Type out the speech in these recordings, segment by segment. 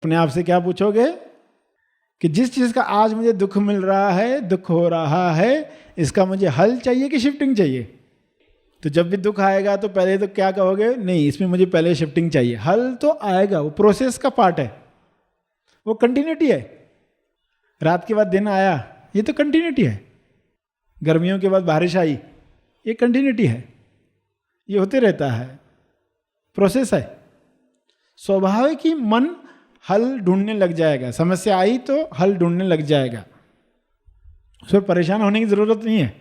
अपने आप से क्या पूछोगे कि जिस चीज का आज मुझे दुख मिल रहा है, दुख हो रहा है, इसका मुझे हल चाहिए कि शिफ्टिंग चाहिए? तो जब भी दुख आएगा तो पहले तो क्या कहोगे? नहीं, इसमें मुझे पहले शिफ्टिंग चाहिए। हल तो आएगा, वो प्रोसेस का पार्ट है, वो कंटिन्यूटी है। रात के बाद दिन आया, ये तो कंटिन्यूटी है। गर्मियों के बाद बारिश आई, ये कंटिन्यूटी है, ये होते रहता है, प्रोसेस है। स्वाभाविक ही मन हल ढूंढने लग जाएगा। समस्या आई तो हल ढूंढने लग जाएगा, उसमें परेशान होने की जरूरत नहीं है।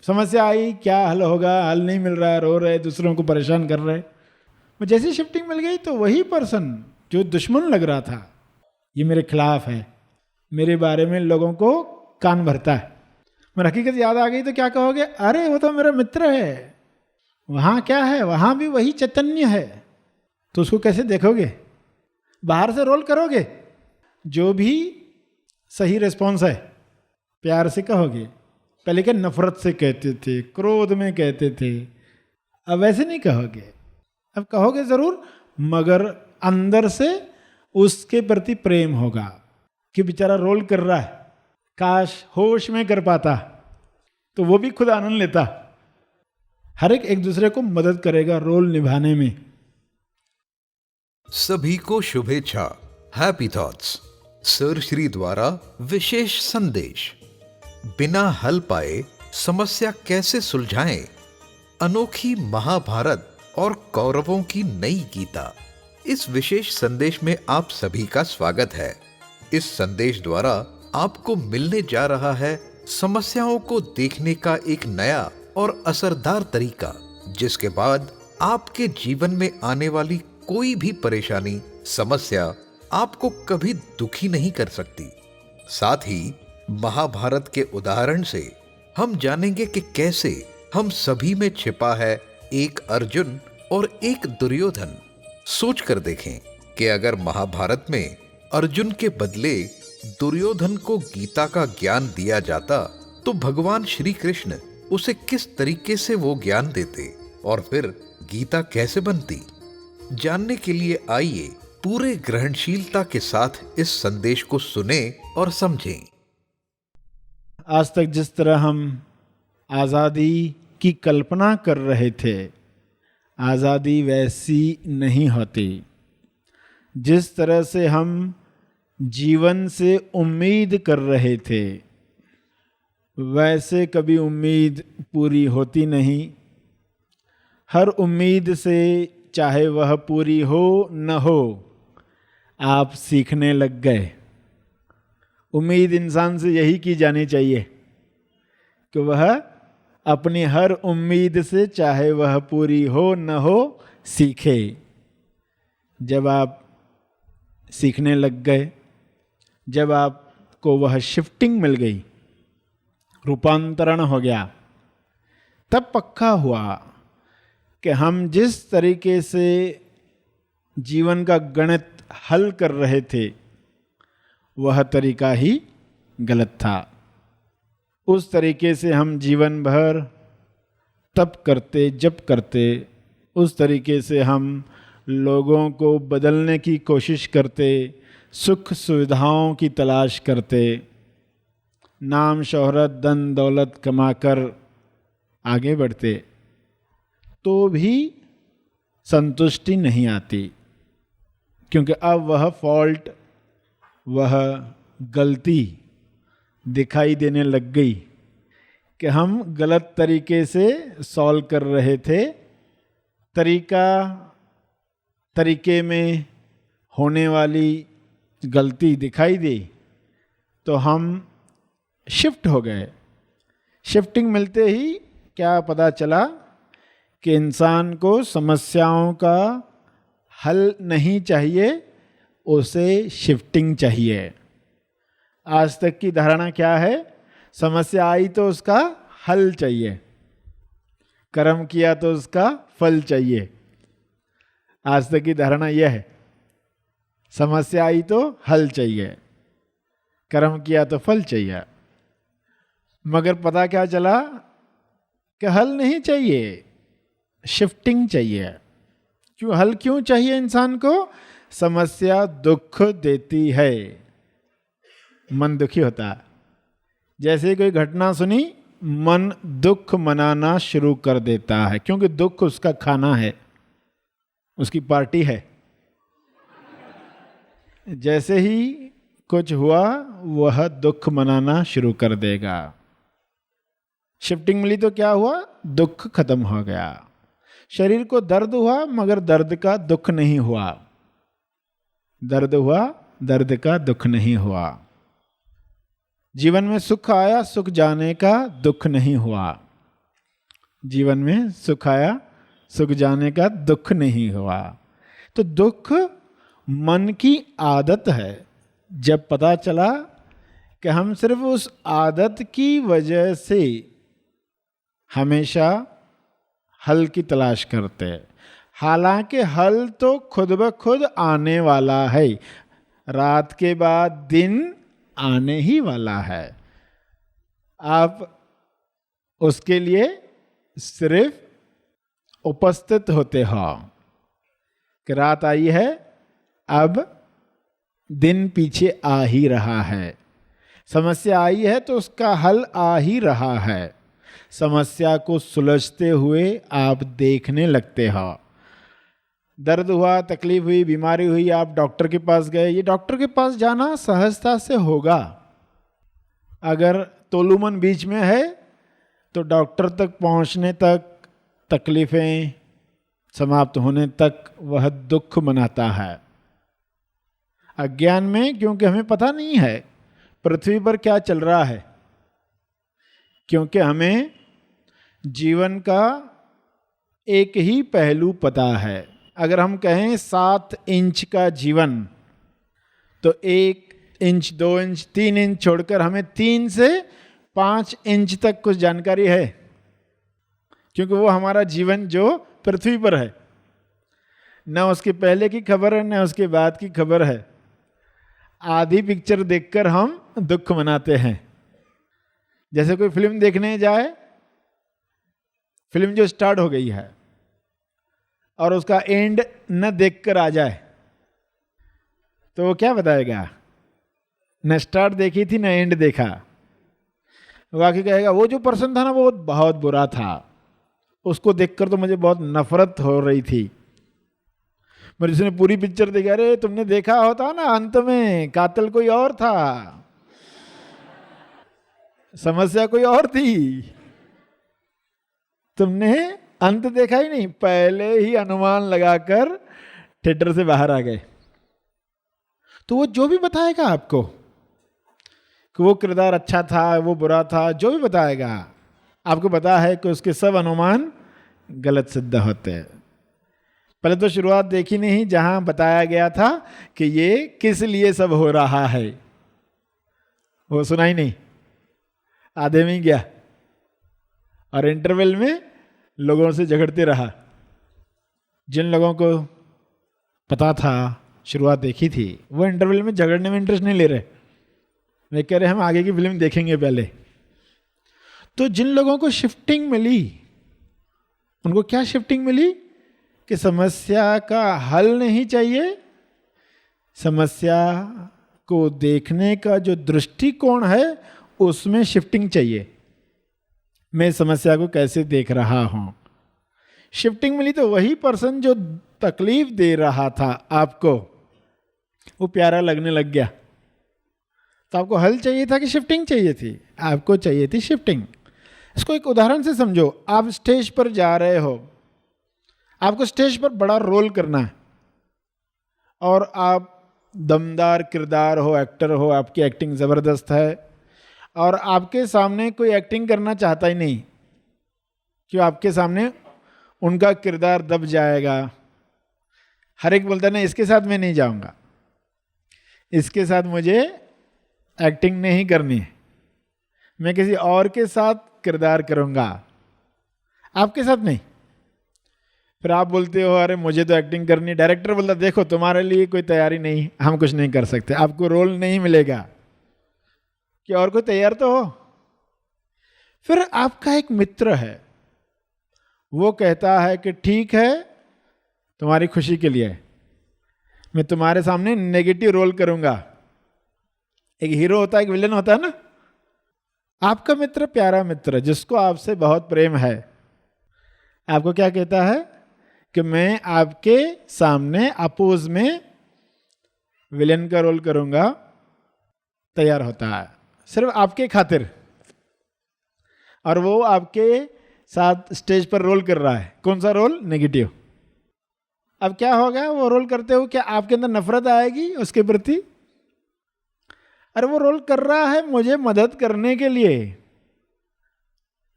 समस्या आई, क्या हल होगा, हल नहीं मिल रहा है, रो रहे, दूसरों को परेशान कर रहे। वो जैसी शिफ्टिंग मिल गई तो वही पर्सन जो दुश्मन लग रहा था, ये मेरे खिलाफ है, मेरे बारे में लोगों को कान भरता है, मगर हकीकत याद आ गई तो क्या कहोगे? अरे वो तो मेरा मित्र है, वहाँ क्या है, वहाँ भी वही चैतन्य है। तो उसको कैसे देखोगे? बाहर से रोल करोगे, जो भी सही रिस्पॉन्स है प्यार से कहोगे। पहले क्या नफरत से कहते थे, क्रोध में कहते थे, अब वैसे नहीं कहोगे। अब कहोगे जरूर, मगर अंदर से उसके प्रति प्रेम होगा कि बेचारा रोल कर रहा है, काश होश में कर पाता तो वो भी खुद आनंद लेता। हर एक दूसरे को मदद करेगा रोल निभाने में। सभी को शुभेच्छा। हैप्पी थॉट्स सर श्री द्वारा विशेष संदेश। बिना हल पाए समस्या कैसे सुलझाएं? अनोखी महाभारत और कौरवों की नई गीता। इस विशेष संदेश में आप सभी का स्वागत है। इस संदेश द्वारा आपको मिलने जा रहा है समस्याओं को देखने का एक नया और असरदार तरीका, जिसके बाद आपके जीवन में आने वाली कोई भी परेशानी, समस्या आपको कभी दुखी नहीं कर सकती। साथ ही महाभारत के उदाहरण से हम जानेंगे कि कैसे हम सभी में छिपा है एक अर्जुन और एक दुर्योधन। सोच कर देखें कि अगर महाभारत में अर्जुन के बदले दुर्योधन को गीता का ज्ञान दिया जाता तो भगवान श्री कृष्ण उसे किस तरीके से वो ज्ञान देते और फिर गीता कैसे बनती। जानने के लिए आइए पूरे ग्रहणशीलता के साथ इस संदेश को सुने और समझें। आज तक जिस तरह हम आज़ादी की कल्पना कर रहे थे, आज़ादी वैसी नहीं होती। जिस तरह से हम जीवन से उम्मीद कर रहे थे, वैसे कभी उम्मीद पूरी होती नहीं। हर उम्मीद से, चाहे वह पूरी हो न हो, आप सीखने लग गए। उम्मीद इंसान से यही की जानी चाहिए कि वह अपनी हर उम्मीद से, चाहे वह पूरी हो न हो, सीखे। जब आप सीखने लग गए, जब आपको वह शिफ्टिंग मिल गई, रूपांतरण हो गया, तब पक्का हुआ कि हम जिस तरीके से जीवन का गणित हल कर रहे थे वह तरीका ही गलत था। उस तरीके से हम जीवन भर तप करते, जप करते, उस तरीके से हम लोगों को बदलने की कोशिश करते, सुख सुविधाओं की तलाश करते, नाम शोहरत धन दौलत कमाकर आगे बढ़ते, तो भी संतुष्टि नहीं आती। क्योंकि अब वह फॉल्ट, वह गलती दिखाई देने लग गई कि हम गलत तरीके से सॉल्व कर रहे थे। तरीके में होने वाली गलती दिखाई दी तो हम शिफ्ट हो गए। शिफ्टिंग मिलते ही क्या पता चला कि इंसान को समस्याओं का हल नहीं चाहिए, उसे शिफ्टिंग चाहिए। आज तक की धारणा क्या है? समस्या आई तो उसका हल चाहिए, कर्म किया तो उसका फल चाहिए। आज तक की धारणा यह है, समस्या आई तो हल चाहिए, कर्म किया तो फल चाहिए। मगर पता क्या चला कि हल नहीं चाहिए, शिफ्टिंग चाहिए। क्यों? हल क्यों चाहिए इंसान को? समस्या दुख देती है, मन दुखी होता है। जैसे ही कोई घटना सुनी, मन दुख मनाना शुरू कर देता है, क्योंकि दुख उसका खाना है, उसकी पार्टी है। जैसे ही कुछ हुआ वह दुख मनाना शुरू कर देगा। शिफ्टिंग मिली तो क्या हुआ? दुख खत्म हो गया। शरीर को दर्द हुआ मगर दर्द का दुख नहीं हुआ। दर्द हुआ, दर्द का दुख नहीं हुआ। जीवन में सुख आया, सुख जाने का दुख नहीं हुआ। जीवन में सुख आया, सुख जाने का दुख नहीं हुआ। तो दुख मन की आदत है। जब पता चला कि हम सिर्फ उस आदत की वजह से हमेशा हल की तलाश करते हैं, हालांकि हल तो खुद ब खुद आने वाला है। रात के बाद दिन आने ही वाला है। आप उसके लिए सिर्फ उपस्थित होते हो कि रात आई है, अब दिन पीछे आ ही रहा है। समस्या आई है तो उसका हल आ ही रहा है। समस्या को सुलझते हुए आप देखने लगते हो। दर्द हुआ, तकलीफ हुई, बीमारी हुई, आप डॉक्टर के पास गए। ये डॉक्टर के पास जाना सहजता से होगा। अगर तोलुमन बीच में है तो डॉक्टर तक पहुंचने तक, तकलीफें समाप्त होने तक वह दुख मनाता है। अज्ञान में, क्योंकि हमें पता नहीं है पृथ्वी पर क्या चल रहा है, क्योंकि हमें जीवन का एक ही पहलू पता है। अगर हम कहें 7 इंच का जीवन, तो 1 इंच, 2 इंच, 3 इंच छोड़कर हमें 3 से 5 इंच तक कुछ जानकारी है, क्योंकि वो हमारा जीवन जो पृथ्वी पर है, न उसके पहले की खबर है न उसके बाद की खबर है। आधी पिक्चर देखकर हम दुख मनाते हैं। जैसे कोई फिल्म देखने जाए, फिल्म जो स्टार्ट हो गई है और उसका एंड न देखकर आ जाए, तो वो क्या बताएगा? न स्टार्ट देखी थी न एंड देखा। वो आके कहेगा वो जो पर्सन था ना वो बहुत बुरा था, उसको देखकर तो मुझे बहुत नफरत हो रही थी। मेरे जिसने पूरी पिक्चर देखा, अरे तुमने देखा होता ना अंत में कातिल कोई और था, समस्या कोई और थी, तुमने अंत देखा ही नहीं, पहले ही अनुमान लगाकर थिएटर से बाहर आ गए। तो वो जो भी बताएगा आपको कि वो किरदार अच्छा था, वो बुरा था, जो भी बताएगा, आपको पता है कि उसके सब अनुमान गलत सिद्ध होते हैं। पहले तो शुरुआत देखी नहीं जहां बताया गया था कि ये किस लिए सब हो रहा है, वो सुना ही नहीं, आधे में ही गया और इंटरवल में लोगों से झगड़ते रहा। जिन लोगों को पता था, शुरुआत देखी थी, वो इंटरवल में झगड़ने में इंटरेस्ट नहीं ले रहे, वे कह रहे हम आगे की फिल्म देखेंगे पहले। तो जिन लोगों को शिफ्टिंग मिली, उनको क्या शिफ्टिंग मिली कि समस्या का हल नहीं चाहिए, समस्या को देखने का जो दृष्टिकोण है उसमें शिफ्टिंग चाहिए। मैं समस्या को कैसे देख रहा हूं, शिफ्टिंग मिली तो वही पर्सन जो तकलीफ दे रहा था आपको, वो प्यारा लगने लग गया। तो आपको हल चाहिए था कि शिफ्टिंग चाहिए थी? आपको चाहिए थी शिफ्टिंग। इसको एक उदाहरण से समझो। आप स्टेज पर जा रहे हो, आपको स्टेज पर बड़ा रोल करना है और आप दमदार किरदार हो, एक्टर हो, आपकी एक्टिंग ज़बरदस्त है और आपके सामने कोई एक्टिंग करना चाहता ही नहीं, क्यों? आपके सामने उनका किरदार दब जाएगा। हर एक बोलता है ना इसके साथ मैं नहीं जाऊंगा, इसके साथ मुझे एक्टिंग नहीं करनी है, मैं किसी और के साथ किरदार करूंगा, आपके साथ नहीं। फिर आप बोलते हो अरे मुझे तो एक्टिंग करनी है। डायरेक्टर बोलता देखो तुम्हारे लिए कोई तैयारी नहीं, हम कुछ नहीं कर सकते, आपको रोल नहीं मिलेगा, कि और कोई तैयार तो हो। फिर आपका एक मित्र है, वो कहता है कि ठीक है तुम्हारी खुशी के लिए, मैं तुम्हारे सामने नेगेटिव रोल करूंगा। एक हीरो होता है, एक विलन होता है ना। आपका मित्र, प्यारा मित्र जिसको आपसे बहुत प्रेम है, आपको क्या कहता है कि मैं आपके सामने अपोज में विलेन का रोल करूंगा, तैयार होता है सिर्फ आपके खातिर, और वो आपके साथ स्टेज पर रोल कर रहा है। कौन सा रोल? नेगेटिव। अब क्या होगा वो रोल करते हो, क्या आपके अंदर नफरत आएगी उसके प्रति? अरे वो रोल कर रहा है मुझे मदद करने के लिए,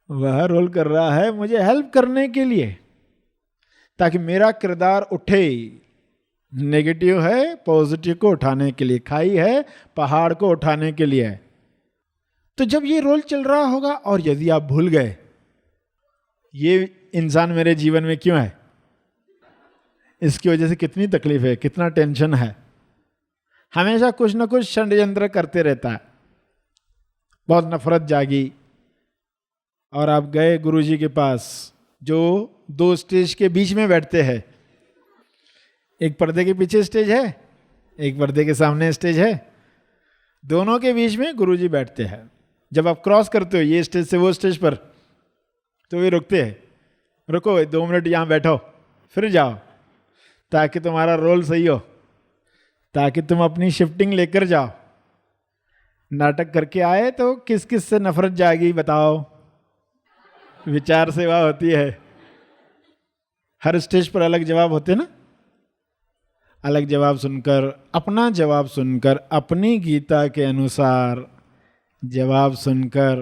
वह रोल कर रहा है मुझे हेल्प करने के लिए, ताकि मेरा किरदार उठे। नेगेटिव है पॉजिटिव को उठाने के लिए, खाई है पहाड़ को उठाने के लिए। तो जब ये रोल चल रहा होगा और यदि आप भूल गए ये इंसान मेरे जीवन में क्यों है, इसकी वजह से कितनी तकलीफ है, कितना टेंशन है, हमेशा कुछ ना कुछ षड्यंत्र करते रहता है, बहुत नफरत जागी, और आप गए गुरुजी के पास जो दो स्टेज के बीच में बैठते हैं। एक पर्दे के पीछे स्टेज है, एक पर्दे के सामने स्टेज है, दोनों के बीच में गुरुजी बैठते हैं। जब आप क्रॉस करते हो ये स्टेज से वो स्टेज पर, तो वे रुकते हैं, रुको 2 मिनट यहाँ बैठो फिर जाओ, ताकि तुम्हारा रोल सही हो, ताकि तुम अपनी शिफ्टिंग लेकर जाओ। नाटक करके आए तो किस किस से नफरत जाएगी बताओ? विचार सेवा होती है, हर स्टेज पर अलग जवाब होते ना। अलग जवाब सुनकर, अपना जवाब सुनकर, अपनी गीता के अनुसार जवाब सुनकर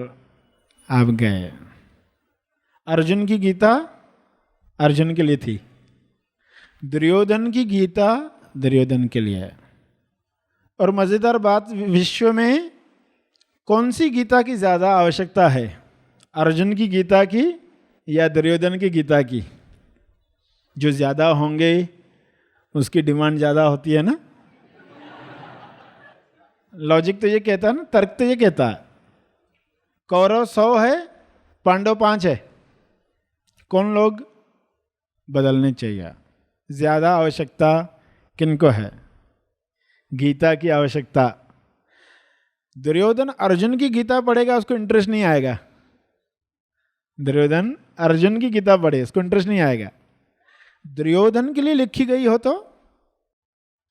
आप गए। अर्जुन की गीता अर्जुन के लिए थी, दुर्योधन की गीता दुर्योधन के लिए है। और मजेदार बात, विश्व में कौन सी गीता की ज्यादा आवश्यकता है, अर्जुन की गीता की या दुर्योधन की गीता की? जो ज्यादा होंगे उसकी डिमांड ज्यादा होती है ना। लॉजिक तो ये कहता है ना, तर्क तो ये कहता है। कौरव 100 है, पांडव 5 है, कौन लोग बदलने चाहिए? ज्यादा आवश्यकता किनको है? गीता की आवश्यकता। दुर्योधन अर्जुन की गीता पढ़ेगा, उसको इंटरेस्ट नहीं आएगा। दुर्योधन अर्जुन की गीता पढ़े, उसको इंटरेस्ट नहीं आएगा। दुर्योधन के लिए लिखी गई हो तो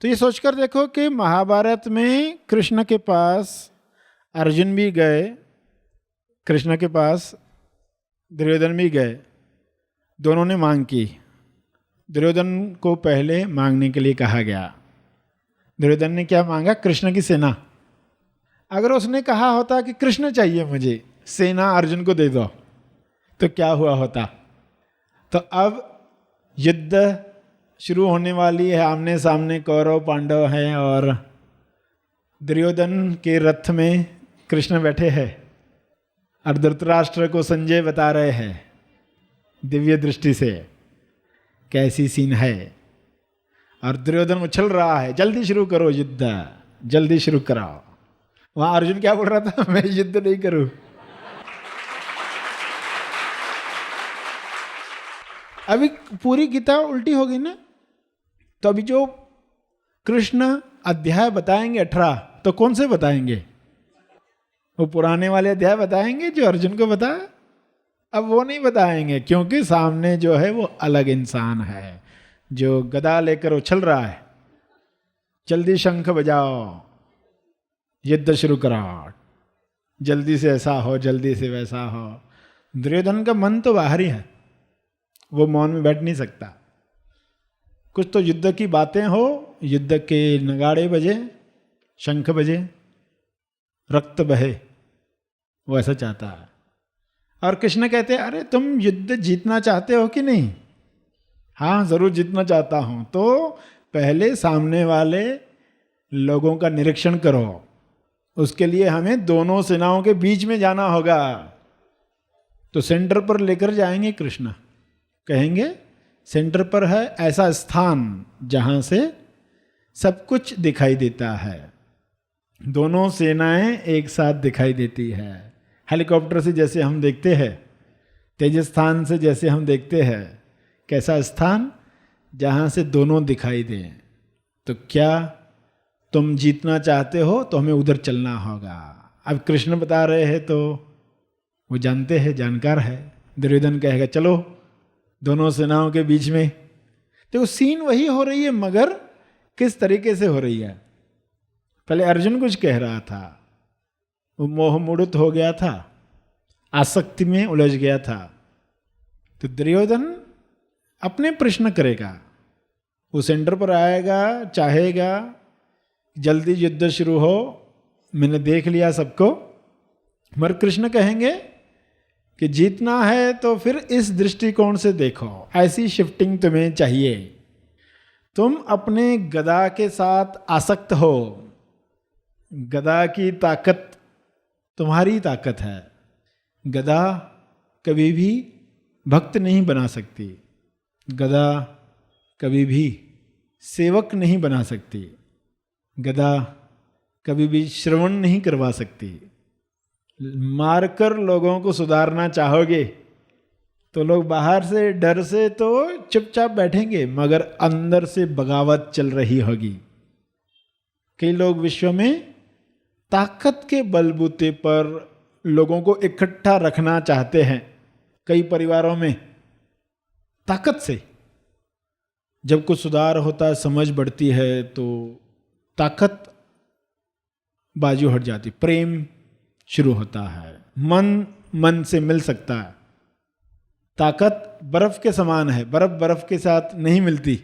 ये सोचकर देखो कि महाभारत में कृष्ण के पास अर्जुन भी गए, कृष्ण के पास दुर्योधन भी गए, दोनों ने मांग की। दुर्योधन को पहले मांगने के लिए कहा गया। दुर्योधन ने क्या मांगा? कृष्ण की सेना। अगर उसने कहा होता कि कृष्ण चाहिए मुझे, सेना अर्जुन को दे दो, तो क्या हुआ होता? तो अब युद्ध शुरू होने वाली है, आमने सामने कौरव पांडव हैं और दुर्योधन के रथ में कृष्ण बैठे हैं और धृतराष्ट्र को संजय बता रहे हैं दिव्य दृष्टि से कैसी सीन है। और दुर्योधन उछल रहा है, जल्दी शुरू करो युद्ध, जल्दी शुरू कराओ। वहां अर्जुन क्या बोल रहा था? मैं युद्ध नहीं करूं। अभी पूरी गीता उल्टी हो गई ना। तो अभी जो कृष्ण अध्याय बताएंगे 18, तो कौन से बताएंगे? वो पुराने वाले अध्याय बताएंगे जो अर्जुन को बताया? अब वो नहीं बताएंगे, क्योंकि सामने जो है वो अलग इंसान है जो गदा लेकर उछल रहा है। जल्दी शंख बजाओ, युद्ध शुरू कराओ, जल्दी से ऐसा हो, जल्दी से वैसा हो। दुर्योधन का मन तो बाहर ही है, वो मौन में बैठ नहीं सकता। कुछ तो युद्ध की बातें हो, युद्ध के नगाड़े बजे, शंख बजे, रक्त बहे, वो ऐसा चाहता है। और कृष्ण कहते हैं, अरे तुम युद्ध जीतना चाहते हो कि नहीं? हाँ जरूर जीतना चाहता हूं। तो पहले सामने वाले लोगों का निरीक्षण करो, उसके लिए हमें दोनों सेनाओं के बीच में जाना होगा। तो सेंटर पर लेकर जाएंगे कृष्ण, कहेंगे सेंटर पर है ऐसा स्थान जहां से सब कुछ दिखाई देता है, दोनों सेनाएं एक साथ दिखाई देती है। हेलीकॉप्टर से जैसे हम देखते हैं, तेजस्थान से जैसे हम देखते हैं, कैसा स्थान जहां से दोनों दिखाई दें, तो क्या तुम जीतना चाहते हो तो हमें उधर चलना होगा। अब कृष्ण बता रहे हैं तो वो जानते हैं, जानकार है। दुर्योधन कहेगा चलो दोनों सेनाओं के बीच में। तो सीन वही हो रही है, मगर किस तरीके से हो रही है। पहले अर्जुन कुछ कह रहा था, वो मोह मूढ़त हो गया था, आसक्ति में उलझ गया था। तो दुर्योधन अपने प्रश्न करेगा, वो सेंटर पर आएगा, चाहेगा जल्दी युद्ध शुरू हो, मैंने देख लिया सबको। मगर कृष्ण कहेंगे कि जीतना है तो फिर इस दृष्टिकोण से देखो, ऐसी शिफ्टिंग तुम्हें चाहिए। तुम अपने गदा के साथ आसक्त हो, गदा की ताकत तुम्हारी ताकत है। गदा कभी भी भक्त नहीं बना सकती, गदा कभी भी सेवक नहीं बना सकती, गदा कभी भी श्रवण नहीं करवा सकती। मारकर लोगों को सुधारना चाहोगे तो लोग बाहर से डर से तो चुपचाप बैठेंगे, मगर अंदर से बगावत चल रही होगी। कई लोग विश्व में ताकत के बलबूते पर लोगों को इकट्ठा रखना चाहते हैं। कई परिवारों में ताकत से जब कुछ सुधार होता है, समझ बढ़ती है, तो ताकत बाजू हट जाती, प्रेम शुरू होता है, मन मन से मिल सकता है। ताकत बर्फ के समान है, बर्फ बर्फ के साथ नहीं मिलती।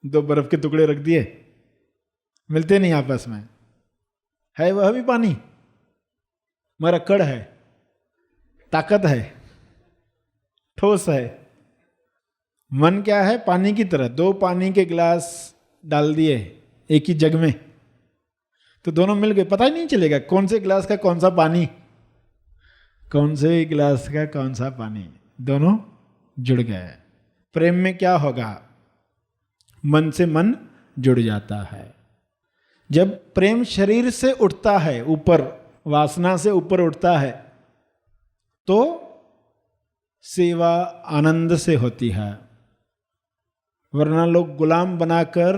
दो बर्फ के टुकड़े रख दिए, मिलते नहीं आपस में, है वह भी पानी, मगर कड़ है, ताकत है, ठोस है। मन क्या है? पानी की तरह। दो पानी के गिलास डाल दिए एक ही जग में तो दोनों मिल गए, पता ही नहीं चलेगा कौन से गिलास का कौन सा पानी, कौन से गिलास का कौन सा पानी, दोनों जुड़ गए। प्रेम में क्या होगा? मन से मन जुड़ जाता है। जब प्रेम शरीर से उठता है ऊपर, वासना से ऊपर उठता है, तो सेवा आनंद से होती है। वरना लोग गुलाम बनाकर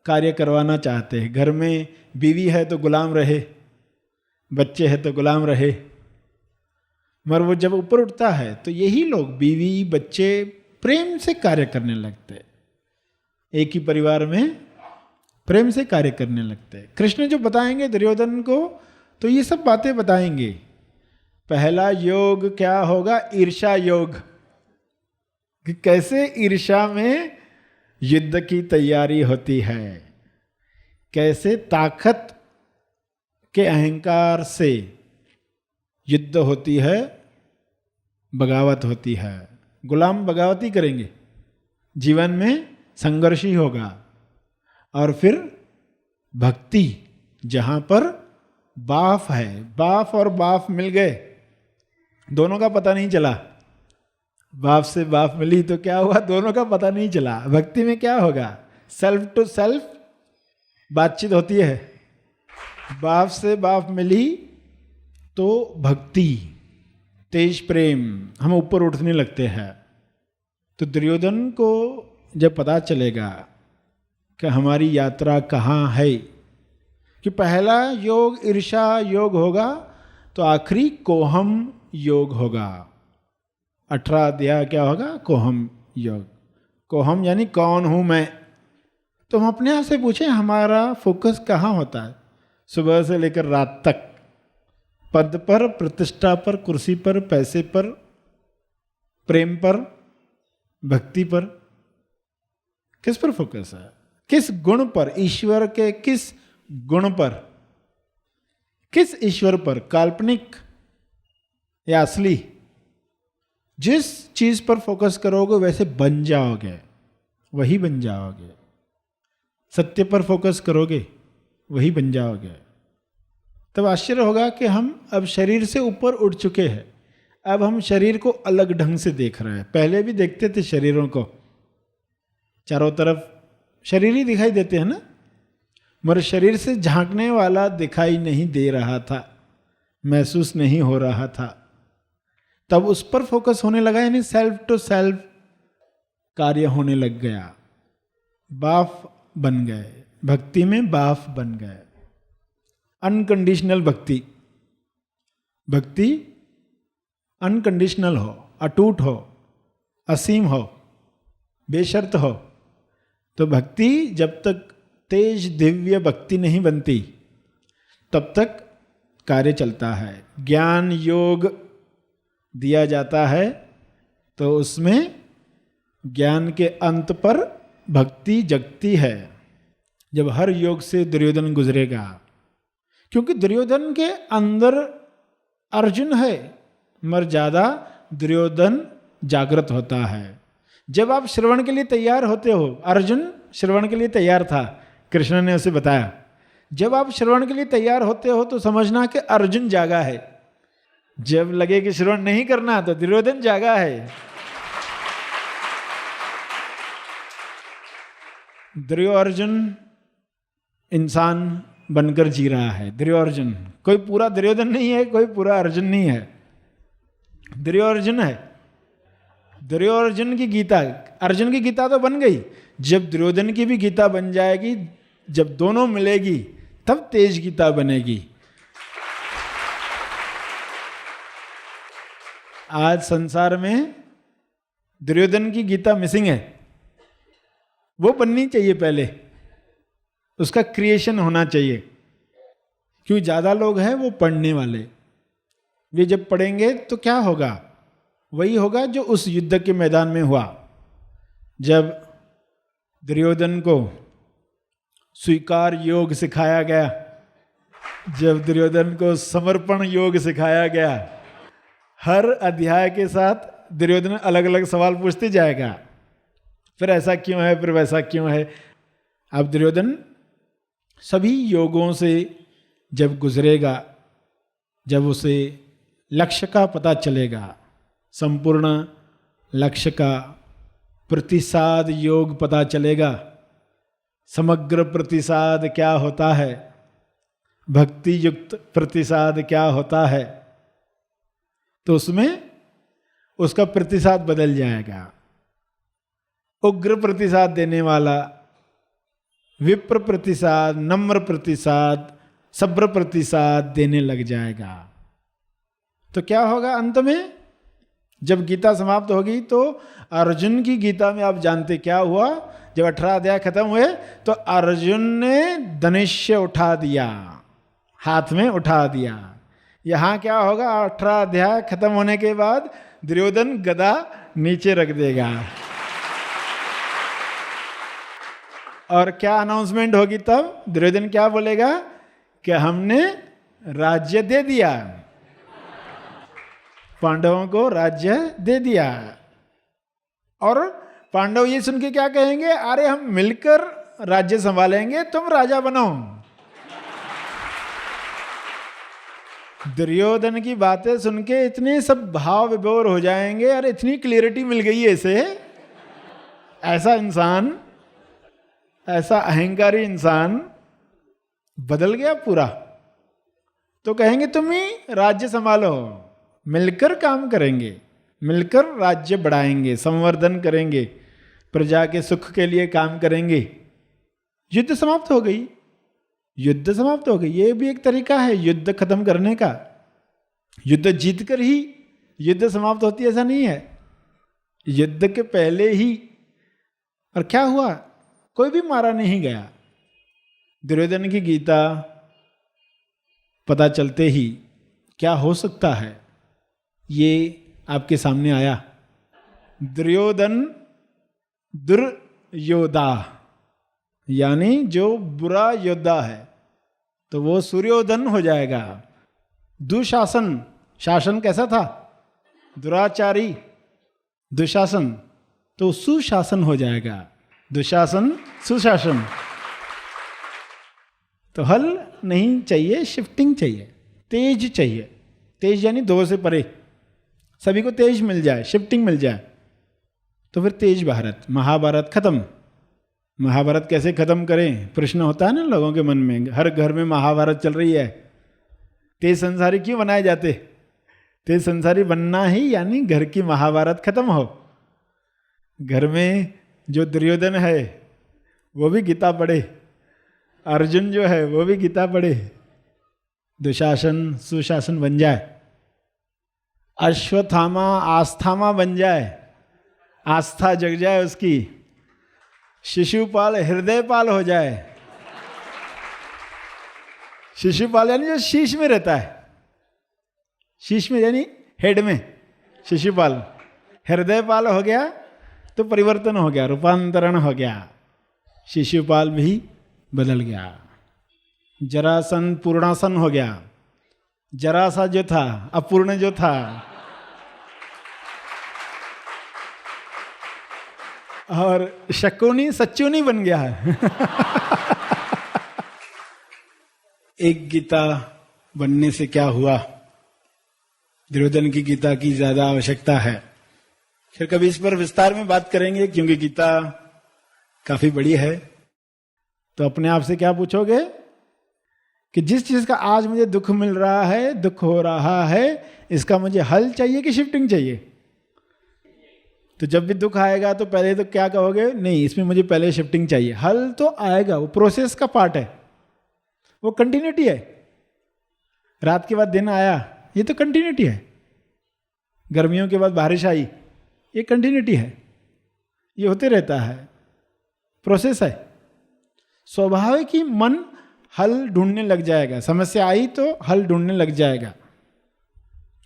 कार्य करवाना चाहते हैं। घर में बीवी है तो गुलाम रहे, बच्चे हैं तो गुलाम रहे। मगर वो जब ऊपर उठता है तो यही लोग, बीवी बच्चे, प्रेम से कार्य करने लगते, एक ही परिवार में प्रेम से कार्य करने लगते। कृष्ण जो बताएंगे दुर्योधन को, तो ये सब बातें बताएंगे। पहला योग क्या होगा? ईर्षा योग, कि कैसे ईर्षा में युद्ध की तैयारी होती है, कैसे ताकत के अहंकार से युद्ध होती है, बगावत होती है। गुलाम बगावती करेंगे, जीवन में संघर्ष ही होगा। और फिर भक्ति, जहां पर बाफ है, बाफ और बाफ मिल गए, दोनों का पता नहीं चला। बाप से बाप मिली तो क्या हुआ? दोनों का पता नहीं चला। भक्ति में क्या होगा? सेल्फ टू सेल्फ बातचीत होती है। बाप से बाप मिली तो भक्ति, तेज प्रेम, हम ऊपर उठने लगते हैं। तो दुर्योधन को जब पता चलेगा कि हमारी यात्रा कहाँ है, कि पहला योग ईर्षा योग होगा, तो आखिरी कोहम योग होगा। 18 अध्याय क्या होगा? कोहम योग। कोहम यानी कौन हूं मैं। तो हम अपने आप से पूछें, हमारा फोकस कहाँ होता है सुबह से लेकर रात तक? पद पर, प्रतिष्ठा पर, कुर्सी पर, पैसे पर, प्रेम पर, भक्ति पर? किस पर फोकस है? किस गुण पर? ईश्वर के किस गुण पर? किस ईश्वर पर? काल्पनिक या असली? जिस चीज पर फोकस करोगे वैसे बन जाओगे, वही बन जाओगे। सत्य पर फोकस करोगे, वही बन जाओगे। तब आश्चर्य होगा कि हम अब शरीर से ऊपर उठ चुके हैं। अब हम शरीर को अलग ढंग से देख रहे हैं। पहले भी देखते थे शरीरों को, चारों तरफ शरीर ही दिखाई देते हैं ना, मगर शरीर से झांकने वाला दिखाई नहीं दे रहा था, महसूस नहीं हो रहा था। तब उस पर फोकस होने लगा, यानी सेल्फ टू सेल्फ कार्य होने लग गया। बाप बन गए, भक्ति में बाप बन गए। अनकंडीशनल भक्ति, भक्ति अनकंडीशनल हो, अटूट हो, असीम हो, बेशर्त हो। तो भक्ति जब तक तेज दिव्य भक्ति नहीं बनती तब तक कार्य चलता है। ज्ञान योग दिया जाता है तो उसमें ज्ञान के अंत पर भक्ति जगती है, जब हर योग से दुर्योधन गुजरेगा। क्योंकि दुर्योधन के अंदर अर्जुन है, मगर ज्यादा दुर्योधन जागृत होता है। जब आप श्रवण के लिए तैयार होते हो, अर्जुन श्रवण के लिए तैयार था, कृष्ण ने उसे बताया, जब आप श्रवण के लिए तैयार होते हो तो समझना कि अर्जुन जागा है। जब लगे कि श्रवण नहीं करना तो दुर्योधन जागा है। दुर्योधन इंसान बनकर जी रहा है। दुर्योधन कोई पूरा दुर्योधन नहीं है, कोई पूरा अर्जुन नहीं है, दुर्योधन है। दुर्योधन की गीता, अर्जुन की गीता तो बन गई, जब दुर्योधन की भी गीता बन जाएगी, जब दोनों मिलेगी तब तेज गीता बनेगी। आज संसार में दुर्योधन की गीता मिसिंग है, वो बननी चाहिए पहले, उसका क्रिएशन होना चाहिए। क्योंकि ज्यादा लोग हैं वो पढ़ने वाले, वे जब पढ़ेंगे तो क्या होगा, वही होगा जो उस युद्ध के मैदान में हुआ, जब दुर्योधन को स्वीकार योग सिखाया गया, जब दुर्योधन को समर्पण योग सिखाया गया। हर अध्याय के साथ दुर्योधन अलग अलग सवाल पूछते जाएगा, फिर ऐसा क्यों है, फिर वैसा क्यों है। अब दुर्योधन सभी योगों से जब गुजरेगा, जब उसे लक्ष्य का पता चलेगा, संपूर्ण लक्ष्य का प्रतिसाद योग पता चलेगा, समग्र प्रतिसाद क्या होता है, भक्ति युक्त प्रतिसाद क्या होता है, तो उसमें उसका प्रतिसाद बदल जाएगा। उग्र प्रतिसाद देने वाला विप्र प्रतिसाद, नम्र प्रतिसाद, सब्र प्रतिसाद देने लग जाएगा। तो क्या होगा अंत में, जब गीता समाप्त होगी तो अर्जुन की गीता में आप जानते क्या हुआ, जब 18 अध्याय खत्म हुए तो अर्जुन ने धनुष्य उठा दिया, हाथ में उठा दिया। यहां क्या होगा, 18 अध्याय खत्म होने के बाद दुर्योधन गदा नीचे रख देगा और क्या अनाउंसमेंट होगी तब, दुर्योधन क्या बोलेगा कि हमने राज्य दे दिया, पांडवों को राज्य दे दिया। और पांडव ये सुन के क्या कहेंगे, अरे हम मिलकर राज्य संभालेंगे, तुम राजा बनो। दुर्योधन की बातें सुन के इतने सब भाव विभोर हो जाएंगे, अरे इतनी क्लियरिटी मिल गई है इसे, ऐसा इंसान, ऐसा अहंकारी इंसान बदल गया पूरा। तो कहेंगे तुम ही राज्य संभालो, मिलकर काम करेंगे, मिलकर राज्य बढ़ाएंगे, संवर्धन करेंगे, प्रजा के सुख के लिए काम करेंगे। युद्ध समाप्त हो गई, युद्ध समाप्त हो गई। ये भी एक तरीका है युद्ध खत्म करने का। युद्ध जीतकर ही युद्ध समाप्त होती है ऐसा नहीं है, युद्ध के पहले ही। और क्या हुआ, कोई भी मारा नहीं गया। दुर्योधन की गीता पता चलते ही क्या हो सकता है ये आपके सामने आया। दुर्योधन दुर्योधा, यानी जो बुरा योद्धा है तो वो सूर्योधन हो जाएगा। दुशासन, शासन कैसा था, दुराचारी, दुशासन तो सुशासन हो जाएगा, दुशासन सुशासन। तो हल नहीं चाहिए, शिफ्टिंग चाहिए, तेज चाहिए। तेज यानी दो से परे, सभी को तेज मिल जाए, शिफ्टिंग मिल जाए, तो फिर तेज भारत। महाभारत खत्म। महाभारत कैसे खत्म करें, प्रश्न होता है ना लोगों के मन में, हर घर में महाभारत चल रही है। तेज संसारी क्यों बनाए जाते, तेज संसारी बनना ही यानी घर की महाभारत खत्म हो। घर में जो दुर्योधन है वो भी गीता पढ़े, अर्जुन जो है वो भी गीता पढ़े, दुशासन सुशासन बन जाए, अश्वत्थामा आस्थामा बन जाए, आस्था जग जाए उसकी, शिशुपाल हृदयपाल हो जाए। शिशुपाल यानी जो शीश में रहता है, शीश में यानी हेड में, शिशुपाल। हृदयपाल हो गया तो परिवर्तन हो गया, रूपांतरण हो गया, शिशुपाल भी बदल गया। जरासन पूर्णासन हो गया, जरासा जो था अपूर्ण जो था, और शकुनी सच्चुनी बन गया है। एक गीता बनने से क्या हुआ, दुर्योधन की गीता की ज्यादा आवश्यकता है। फिर कभी इस पर विस्तार में बात करेंगे, क्योंकि गीता काफी बड़ी है। तो अपने आप से क्या पूछोगे कि जिस चीज का आज मुझे दुख मिल रहा है, दुख हो रहा है, इसका मुझे हल चाहिए कि शिफ्टिंग चाहिए? तो जब भी दुख आएगा तो पहले तो क्या कहोगे, नहीं इसमें मुझे पहले शिफ्टिंग चाहिए। हल तो आएगा, वो प्रोसेस का पार्ट है, वो कंटिन्यूटी है। रात के बाद दिन आया, ये तो कंटिन्यूटी है। गर्मियों के बाद बारिश आई, ये कंटिन्यूटी है, ये होते रहता है, प्रोसेस है। स्वाभाविक ही मन हल ढूंढने लग जाएगा, समस्या आई तो हल ढूंढने लग जाएगा,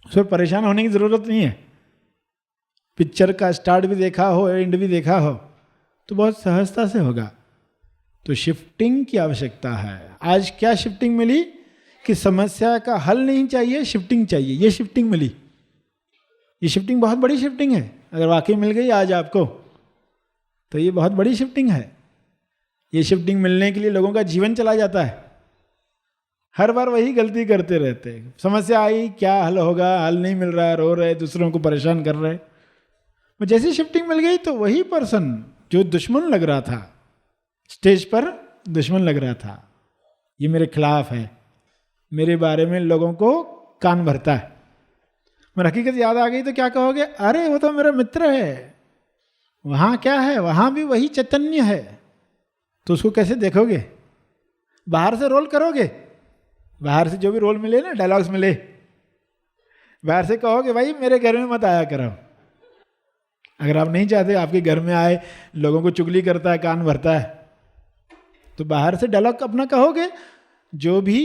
उस पर परेशान होने की जरूरत नहीं है। पिक्चर का स्टार्ट भी देखा हो, एंड भी देखा हो, तो बहुत सहजता से होगा। तो शिफ्टिंग की आवश्यकता है। आज क्या शिफ्टिंग मिली कि समस्या का हल नहीं चाहिए, शिफ्टिंग चाहिए। ये शिफ्टिंग मिली, ये शिफ्टिंग बहुत बड़ी शिफ्टिंग है। अगर वाकई मिल गई आज आपको तो ये बहुत बड़ी शिफ्टिंग है। ये शिफ्टिंग मिलने के लिए लोगों का जीवन चला जाता है, हर बार वही गलती करते रहते हैं। समस्या आई, क्या हल होगा, हल नहीं मिल रहा है, रो रहे, दूसरों को परेशान कर रहे। जैसी शिफ्टिंग मिल गई तो वही पर्सन जो दुश्मन लग रहा था, स्टेज पर दुश्मन लग रहा था, ये मेरे खिलाफ है, मेरे बारे में लोगों को कान भरता है, मगर हकीकत याद आ गई तो क्या कहोगे, अरे वो तो मेरा मित्र है। वहाँ क्या है, वहाँ भी वही चैतन्य है। तो उसको कैसे देखोगे? बाहर से रोल करोगे, बाहर से जो भी रोल मिले ना, डायलॉग्स मिले, बाहर से कहोगे भाई मेरे घर में मत आया करो। अगर आप नहीं चाहते आपके घर में आए, लोगों को चुगली करता है, कान भरता है, तो बाहर से डायलॉग अपना कहोगे, जो भी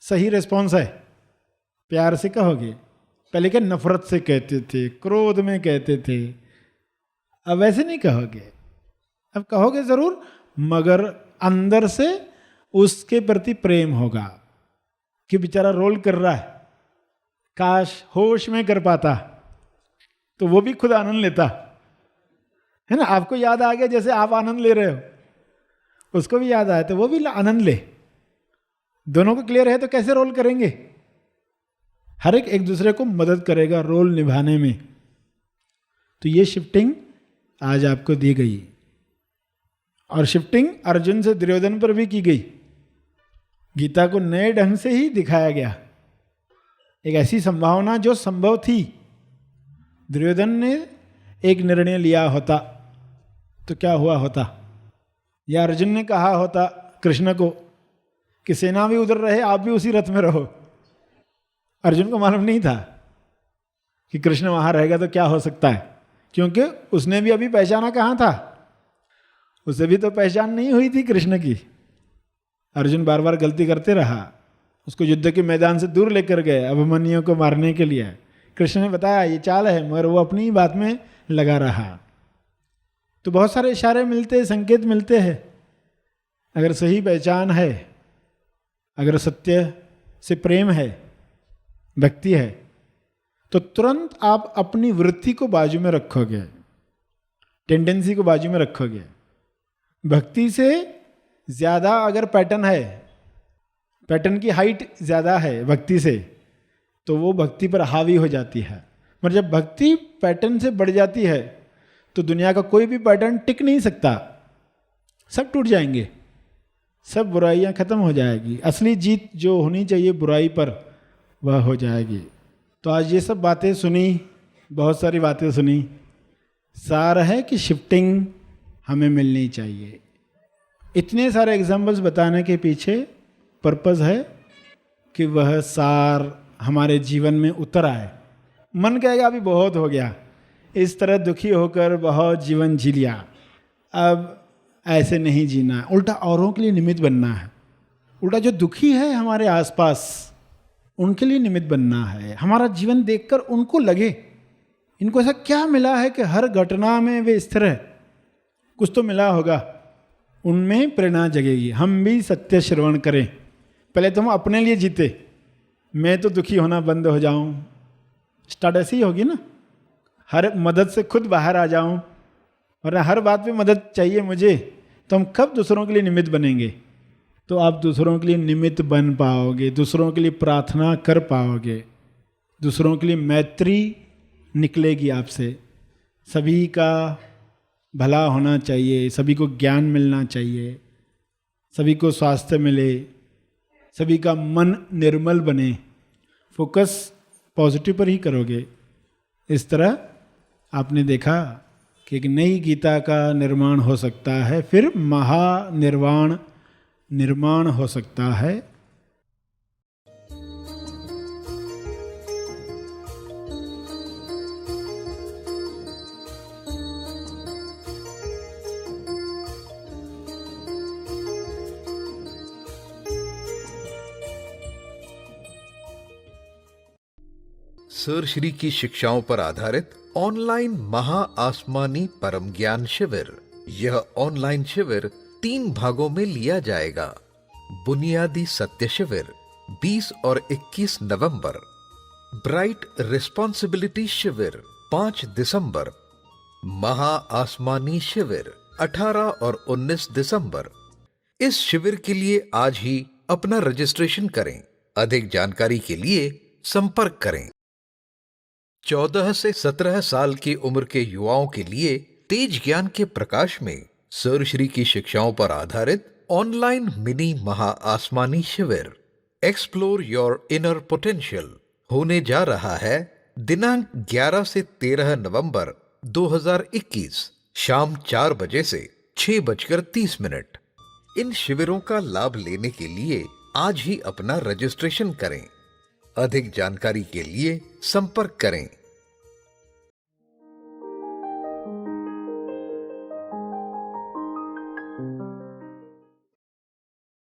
सही रिस्पॉन्स है प्यार से कहोगे। पहले क्या नफरत से कहते थे, क्रोध में कहते थे, अब वैसे नहीं कहोगे। अब कहोगे जरूर, मगर अंदर से उसके प्रति प्रेम होगा कि बेचारा रोल कर रहा है, काश होश में कर पाता तो वो भी खुद आनंद लेता है ना। आपको याद आ गया जैसे आप आनंद ले रहे हो, उसको भी याद आया तो वो भी आनंद ले। दोनों को क्लियर है तो कैसे रोल करेंगे? हर एक दूसरे को मदद करेगा रोल निभाने में। तो ये शिफ्टिंग आज आपको दी गई, और शिफ्टिंग अर्जुन से दुर्योधन पर भी की गई। गीता को नए ढंग से ही दिखाया गया, एक ऐसी संभावना जो संभव थी। दुर्योधन ने एक निर्णय लिया होता तो क्या हुआ होता, या अर्जुन ने कहा होता कृष्ण को कि सेना भी उधर रहे, आप भी उसी रथ में रहो। अर्जुन को मालूम नहीं था कि कृष्ण वहां रहेगा तो क्या हो सकता है, क्योंकि उसने भी अभी पहचाना कहाँ था, उसे भी तो पहचान नहीं हुई थी कृष्ण की। अर्जुन बार बार गलती करते रहा, उसको युद्ध के मैदान से दूर लेकर गए अभिमन्यु को मारने के लिए। कृष्ण ने बताया ये चाल है, मगर वो अपनी बात में लगा रहा। तो बहुत सारे इशारे मिलते, संकेत मिलते हैं। अगर सही पहचान है, अगर सत्य से प्रेम है, भक्ति है, तो तुरंत आप अपनी वृत्ति को बाजू में रखोगे, टेंडेंसी को बाजू में रखोगे। भक्ति से ज्यादा अगर पैटर्न है, पैटर्न की हाइट ज्यादा है भक्ति से, तो वो भक्ति पर हावी हो जाती है। मगर जब भक्ति पैटर्न से बढ़ जाती है तो दुनिया का कोई भी पैटर्न टिक नहीं सकता, सब टूट जाएंगे, सब बुराइयां खत्म हो जाएगी। असली जीत जो होनी चाहिए बुराई पर, वह हो जाएगी। तो आज ये सब बातें सुनी, बहुत सारी बातें सुनी, सार है कि शिफ्टिंग हमें मिलनी चाहिए। इतने सारे एग्जाम्पल्स बताने के पीछे पर्पस है कि वह सार हमारे जीवन में उतर आए। मन कहेगा अभी बहुत हो गया, इस तरह दुखी होकर बहुत जीवन जी लिया, अब ऐसे नहीं जीना है, उल्टा औरों के लिए निमित्त बनना है। उल्टा जो दुखी है हमारे आसपास उनके लिए निमित्त बनना है। हमारा जीवन देखकर उनको लगे इनको ऐसा क्या मिला है कि हर घटना में वे स्थिर है, कुछ तो मिला होगा, उनमें प्रेरणा जगेगी। हम भी सत्य श्रवण करें, पहले तो हम अपने लिए जीते, मैं तो दुखी होना बंद हो जाऊं, स्टार्ट ऐसी ही होगी ना, हर मदद से खुद बाहर आ जाऊं, और हर बात पे मदद चाहिए मुझे, तो हम कब दूसरों के लिए निमित्त बनेंगे? तो आप दूसरों के लिए निमित्त बन पाओगे, दूसरों के लिए प्रार्थना कर पाओगे, दूसरों के लिए मैत्री निकलेगी आपसे। सभी का भला होना चाहिए, सभी को ज्ञान मिलना चाहिए, सभी को स्वास्थ्य मिले, सभी का मन निर्मल बने, फोकस पॉजिटिव पर ही करोगे। इस तरह आपने देखा कि एक नई गीता का निर्माण हो सकता है, फिर महानिर्वाण निर्माण हो सकता है। सर श्री की शिक्षाओं पर आधारित ऑनलाइन महा आसमानी परम ज्ञान शिविर। यह ऑनलाइन शिविर 3 भागों में लिया जाएगा। बुनियादी सत्य शिविर 20 और 21 नवंबर, ब्राइट रिस्पॉन्सिबिलिटी शिविर 5 दिसंबर, महा आसमानी शिविर 18 और 19 दिसंबर। इस शिविर के लिए आज ही अपना रजिस्ट्रेशन करें। अधिक जानकारी के लिए संपर्क करें। 14 से 17 साल की उम्र के युवाओं के लिए तेज ज्ञान के प्रकाश में सर श्री की शिक्षाओं पर आधारित ऑनलाइन मिनी महा आसमानी शिविर एक्सप्लोर योर इनर पोटेंशियल होने जा रहा है दिनांक 11 से 13 नवंबर 2021 शाम 4 बजे से 6:30। इन शिविरों का लाभ लेने के लिए आज ही अपना रजिस्ट्रेशन करें। अधिक जानकारी के लिए संपर्क करें